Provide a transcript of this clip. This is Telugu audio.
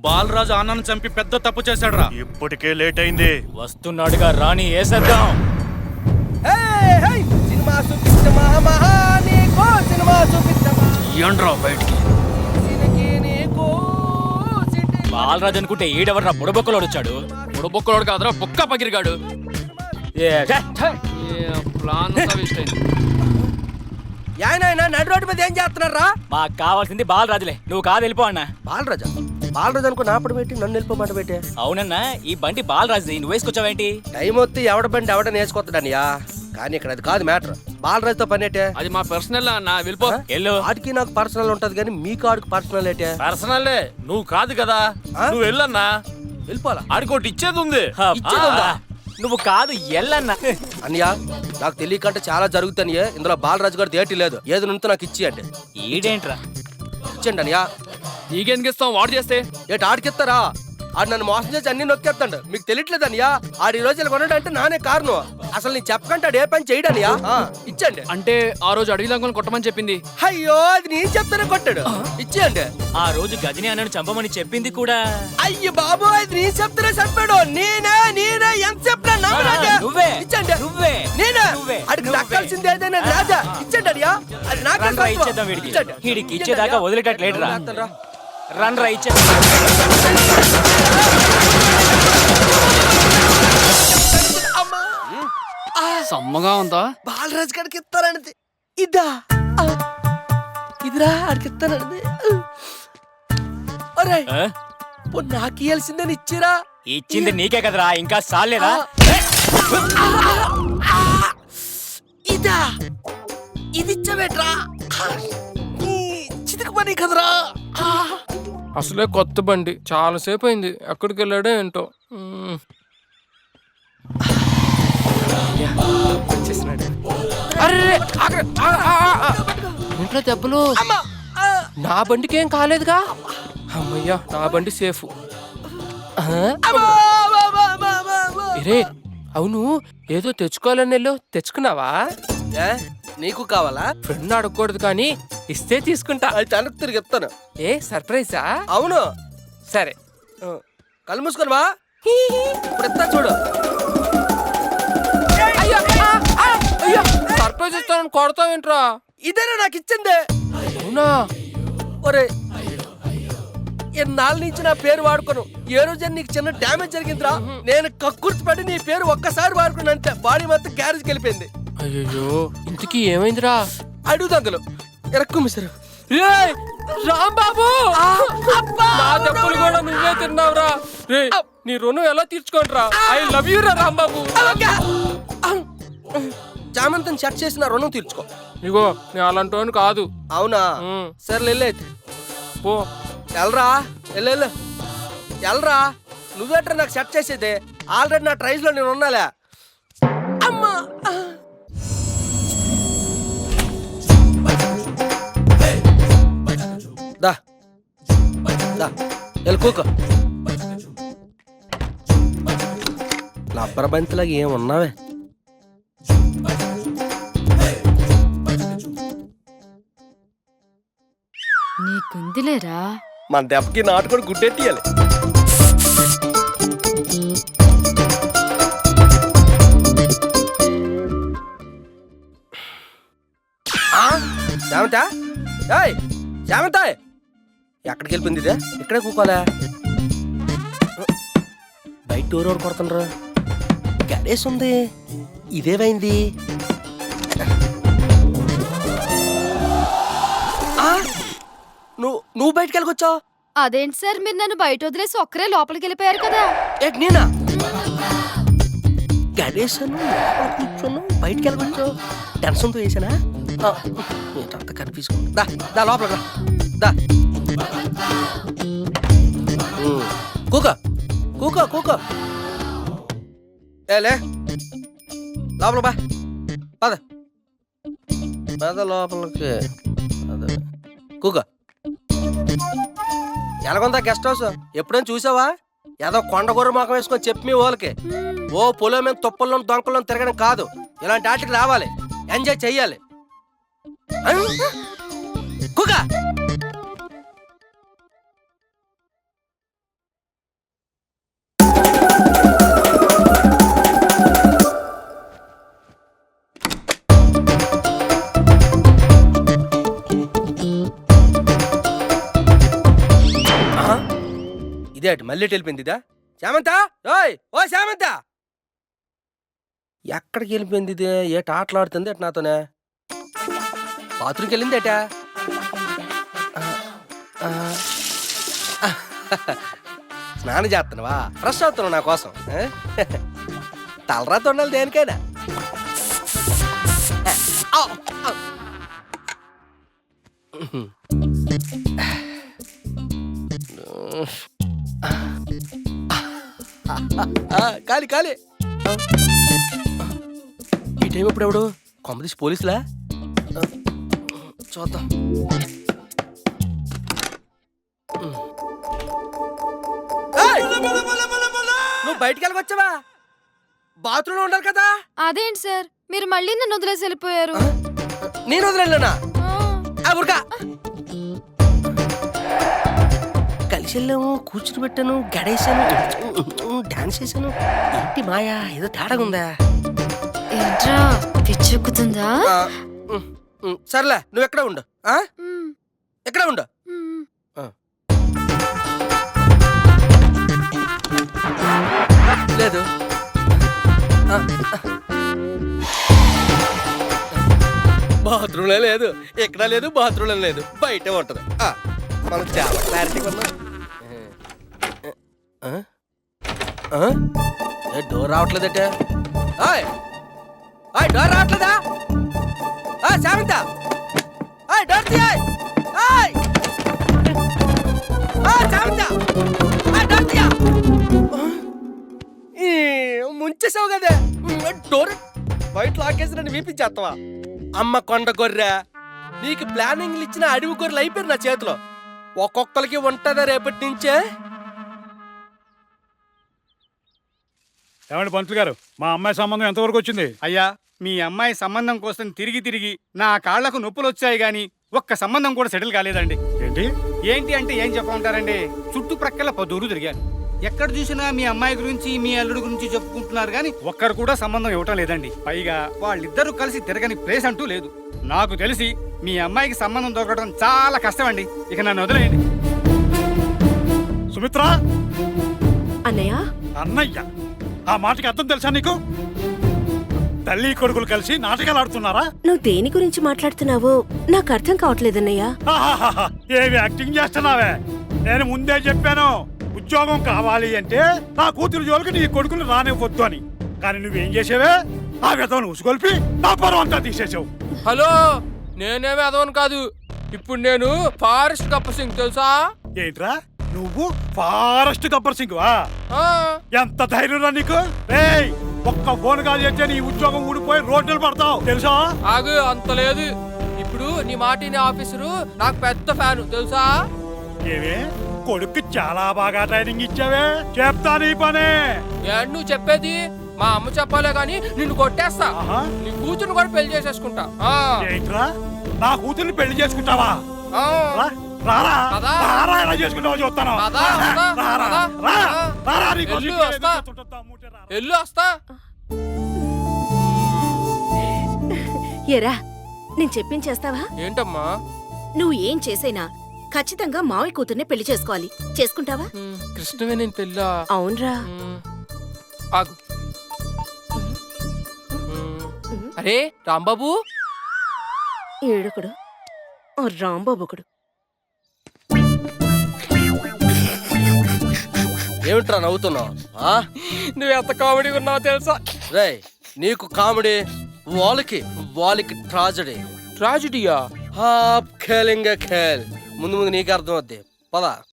బాలరాజు అన్నను చంపి పెద్ద తప్పు చేశాడు రా. ఇప్పటికే లేట్ అయింది. వస్తున్నాడుగా రాని వేసేద్దాం. సినిమా చూపించమా నీకో సినిమా చూపించమా ఏంట్రా బయటికి బాలరాజు అనుకుంటే ఈడెవర్రా బుడబొక్కలోడు వచ్చాడు. బుడబొక్కలోడు కాదురా బొక్క పగిరిగాడు. ఆయన నడు రోడ్డు మీద ఏం చేస్తున్నారా? మాకు కావాల్సింది బాలరాజులే, నువ్వు కాదు వెళ్ళిపో అన్న. బాలరాజా బాలరాజు అనుకో నాపడు పెట్టి నన్ను వెళ్ళిపోమాట పెట్టే. అవునన్నా, ఈ బండి బాలరాజుది, నువ్వు వేసుకొచ్చావేంటి? టైం వస్తే ఎవడ బండి ఎవడని వేసుకొస్తాడనియా, కానీ ఇక్కడ అది కాదు మ్యాటర్. బాలరాజుతో పని ఏంటే? అది మా పర్సనల్ అన్న, వెళ్ళిపో. ఎల్లు. ఆడికి నాకు పర్సనల్ ఉంటది కానీ మీకు ఆడికి పర్సనల్ ఏంటే? పర్సనల్లే, నువ్వు కాదు కదా. నువ్వు వెళ్ళన్నా, వెళ్ళిపోవాలా? ఆడికోటి ఇచ్చేది ఉంది. ఇచ్చేదుందా? నువ్వు కాదు ఎల్లన్నా. అన్నయ్య నాకు తెలియకంటే చాలా జరుగుతాయి. ఇందులో బాలరాజు గారు ఏటి లేదు. ఏది నుంతో నాకు ఇచ్చి అంటే ఈడేంట్రా? ఇచ్చండి అన్నయ్య. నీకెందుకు ఇస్తాం వాడు చేస్తే? ఏటి ఆడికిస్తారా? ఆడు నన్ను మోసం చేసి అన్ని నొక్కేస్తాడు. మీకు తెలియట్లేదు అన్నయ్య. ఆడు ఈ రోజు ఇలా కొనడంటే నానే కారణం. అసలు నీ చెప్పకంటే ఆడు ఏ పని చేయడనియా. ఇచ్చండి. అంటే ఆ రోజు అడవి లంకొని కొట్టమని చెప్పింది. అయ్యో అది నేను చెప్తానే కొట్టాడు. ఇచ్చేయండి. ఆ రోజు గజని అన్నను చంపమని చెప్పింది కూడా. అయ్యో బాబు అది నేను చెప్తానే చంపాడు. నేనే ఎంత చెప్పినా నువ్వే. ఇచ్చండి. నువ్వే. నేనే. నువ్వే. అడిగి దక్కాల్సింది ఏదైనా రాజా. ఇచ్చండి అడియా. అది నాకే రన్ రా ఇచ్చేద్దాం వీడికి. వీడికి ఇచ్చేదాకా వదిలేటట్లేడురా. రన్ రా ఇచ్చేద్దాం. సమ్మగా ఉందా? బాలరాజు గారికి ఇస్తారన్నది ఇదా? ఇదిరా ఆడికి ఇస్తానన్నది. ఒరే ఆ? నాకు ఇయ్యాల్సిందని ఇచ్చిరా. ఇచ్చింది నీకే కదరా, ఇంకా సాలేదా? ఇదా ఇది ఇచ్చవేట్రా? చితక పని కదరా. అసలే కొత్త బండి, చాలా సేపు అయింది. ఎక్కడికి వెళ్ళాడో ఏంటో. ఇంట్లో దెబ్బలు. నా బండికి ఏం కాలేదుగా. అమ్మయ్యా, నా బండి సేఫ్. రే అవును, ఏదో తెచ్చుకోవాలని వెళ్ళు, తెచ్చుకున్నావా? నీకు కావాలా? ఫ్రెండ్ అడగకూడదు కానీ ఇస్తే తీసుకుంటా. అది తనకు తిరిగి ఇస్తాను. ఏ సర్ప్రైజా? అవును. సరే కళ్ళు మూసుకొని వా. ఇప్పుడు ఇస్తా చూడు. సర్ప్రైజ్ ఇస్తానని కొడతావేంట్రా? ఇదేనా నాకు ఇచ్చిందే? అవునా? ఒరే ఎన్నాళ్ళ నుంచి నా పేరు వాడుకోను. ఏ రోజు నీకు చిన్న డ్యామేజ్ జరిగిందిరా. నేను కక్కుర్తి పడి నీ పేరు ఒక్కసారి వాడుకున్నా అంతే. బాడీ మొత్తం గ్యారేజ్కి వెళ్ళిపోయింది. అయ్యో ఇంతకీ ఏమైందిరా? అడుగుదంగలు ఎరక్కు మిసరు. రాంబాబు, నా దెబ్బలు కూడా నువ్వే తిన్నావురా. రే నీ రుణం ఎలా తీర్చుకోండిరా? ఐ లవ్ యూ రా రాంబాబు. జామంతం సెట్ చేసిన రుణం తీర్చుకో. ఇగో నేను అలాంటి కాదు. అవునా? సరే వెళ్ళైతే పో. వెళ్ళరా వెళ్ళు వెళ్ళరా. నువ్వేట్రా నాకు సెట్ చేసేది? ఆల్రెడీ నా ట్రైజ్ లో నేను ఉన్నాలే. అమ్మా దా దా వెళ్ళి కూకో. లబ్బర్ బంతిలాగా ఏమున్నావే. నీకుందిలేరా. మన దెబ్బకి నాటు కూడా గుడ్డెట్టియాలి. శామంత శామంత ఎక్కడికి వెళ్ళిపోయింది ఇదే? ఇక్కడే కూకోలే. బయట డోర్ ఎవరు కొడుతుండ్రు? గడేసి ఉంది. ఇదేమైంది? నువ్వు బయటకు వెళ్ళకొచ్చావు? అదేంటి సార్, మీరు నన్ను బయట వదిలేసి ఒక్కరే లోపలికి వెళ్ళిపోయారు కదా. ఏంటి నేనా? గడేసాను కూర్చోను బయటకు వెళ్ళకొచ్చావు. టెన్షన్తో వేసానా? అంత కనిపించుకో. దా లోపల దా. కూక కూక కూక ఏలే లోపల బా. పద పద లోపలికి. కూక. ఎలాగొందా గెస్ట్ హౌస్? ఎప్పుడైనా చూసావా? ఏదో కొండగొర్ర మొఖం వేసుకొని చెప్పి మీ వాళ్ళకి ఓ పొలం మీద తుప్పల్లో దొంకల్లో తిరగడం కాదు. ఇలాంటి వాటికి రావాలి, ఎంజాయ్ చెయ్యాలి. కుక ఇదేటి మళ్ళీ వెళ్ళిపోయింది ఇదా? శామంత, ఓయ్ ఓ శామంత, ఎక్కడికి వెళ్ళిపోయింది ఇది? ఏట ఆటలాడుతుంది అటు నాతోనే. బాత్రూమ్కి వెళ్ళింది ఏటా? స్నానం చేస్తున్నావా? ఫ్రెష్ అవుతున్నావు నా కోసం. తలరా తొండాలి దేనికైనా. కాలి కాలి. ఈ టైం ఎప్పుడు ఎవడు కొంపదీసి పోలీసులా? చూద్దాం. నువ్వు బయటికి వెళ్ళకొచ్చావా? బాత్రూంలో ఉండాలి కదా. అదేంటి సార్ మీరు మళ్ళీ నన్ను వదిలేసి వెళ్ళిపోయారు? నేను వదిలేనా? ఊరుకా. కలిసి వెళ్ళాము, కూర్చుని పెట్టాను, గడేసాను, డాన్స్ చేశాను. ఏంటి మాయా, ఏదో తేడాగా ఉందా? ఏంట్రా పిచ్చెక్కుతుందా? సర్లే, నువ్వు ఎక్కడ ఉండు. మ్మ్. ఎక్కడ ఉండు. మ్మ్. లేదు. బాత్రూంలో లేదు, ఎక్కడ లేదు, బాత్రూంలో లేదు, బయటే ఉంటది. మనం చాలా క్లారిటీగా ఉన్నాం. డోర్ రావట్లేదట. డోర్ రావట్లేదా? శామిత, డోర్ తీయ్. శామిత, డోర్ తీయ. ముంచేసావు కదా డోర్. బయట లాకేసి నన్ను వీపించేస్తావా? అమ్మ కొండ గొర్రె, నీకు ప్లానింగ్లు ఇచ్చిన అడవి గొర్రెలు అయిపోయారు నా చేతిలో. ఒక్కొక్కరికి ఉంటుందా రేపటి నుంచే? ఏమండి పంతులు గారు, మా అమ్మాయి సంబంధం ఎంతవరకు వచ్చింది? అయ్యా, మీ అమ్మాయి సంబంధం కోసం తిరిగి తిరిగి నా కాళ్లకు నొప్పులు వచ్చాయి గాని ఒక్క సంబంధం కూడా సెటిల్ కాలేదండి. ఏంటి? ఏంటి అంటే ఏం చెప్పమంటారండి, చుట్టుప్రక్కల 10 ఊరు తిరిగాను. ఎక్కడ చూసినా మీ అమ్మాయి గురించి మీ అల్లుడు గురించి చెప్పుకుంటున్నారు గాని ఒక్కరు కూడా సంబంధం ఇవ్వటం లేదండి. పైగా వాళ్ళిద్దరూ కలిసి తిరగని ప్లేస్ అంటూ లేదు. నాకు తెలిసి మీ అమ్మాయికి సంబంధం దొరకడం చాలా కష్టం అండి. ఇక నన్ను వదిలేయండి. సుమిత్ర. అన్నయ్య. అన్నయ్య, ఆ మాటకి అర్థం తెలుసా నీకు? తల్లి కొడుకులు కలిసి నాటకాలు ఆడుతున్నారా? నువ్వు దేని గురించి మాట్లాడుతున్నావో నాకు అర్థం కావట్లేదన్నయ్య. ఏమి యాక్టింగ్ చేస్తున్నావే? నేను ముందే చెప్పాను, ఉద్యోగం కావాలి అంటే నా కూతురు జోలికి నీ కొడుకులు రానివ్వద్దు అని. కానీ నువ్వేం చేసావే? ఆ విధవను ఉసుగొల్పి నా పొరం అంతా తీసేసావు. హలో, నేనేమి అదవను కాదు. ఇప్పుడు నేను ఫారెస్ట్ గబ్బర్ సింగ్ తెలుసా? ఏంట్రా నువ్వు ఫారెస్ట్ గబ్బర్ సింగ్ వా? ఎంత ధైర్యం నీకు? రేయ్, ఒక్క ఫోన్ కాల్ చేస్తే నీ ఉద్యోగం ఊడిపోయి రోడ్డులు పడతావు తెలుసా? ఆగు, అంత లేదు. ఇప్పుడు నీ మాటిని ఆఫీసరు నాకు పెద్ద ఫ్యాను తెలుసా? ఏమే కొడుకు చాలా బాగా ట్రైనింగ్ ఇచ్చావే. చెప్తా నీ పనే. ఏంటి నువ్వు చెప్పేది? మా అమ్మ చెప్పాలే గాని నిన్ను కొట్టేస్తా. నీ కూతురు కూడా పెళ్లి చేసేసుకుంటా. ఏంట్రా, నా కూతుర్ని పెళ్లి చేసుకుంటావా? రారా పదా. రారా, ఎలా చేసుకుంటావో చూస్తాను. పదా, పదా, రారా, పదా. రా, రారా, నీకు ఎల్లు సిగ్గు వస్తా. లేదు, మూటే రారా. ఎల్లు వస్తా. ఎరా, నేను చెప్పించేస్తావా? ఏంటమ్మా? నువ్వు ఏం చేసైనా ఖచ్చితంగా మావి కూతుర్నే పెళ్లి చేసుకోవాలి. చేసుకుంటావా? కృష్ణవే నేను పెళ్ళా? అవునరా. ఆగు. అరే రాంబాబు. ఏడుకుడు రాంబాబుకుడు. ఏమిట్రా నవ్వుతున్నావు? నువ్వు ఎంత కామెడీ ఉన్నావు తెలుసా? రేయ్, నీకు కామెడీ, వాళ్ళకి ట్రాజడీ. ట్రాజిడీయా? ఖేలింగే ఖేల్. ముందు నీకు అర్థం అవుద్ది. పదా.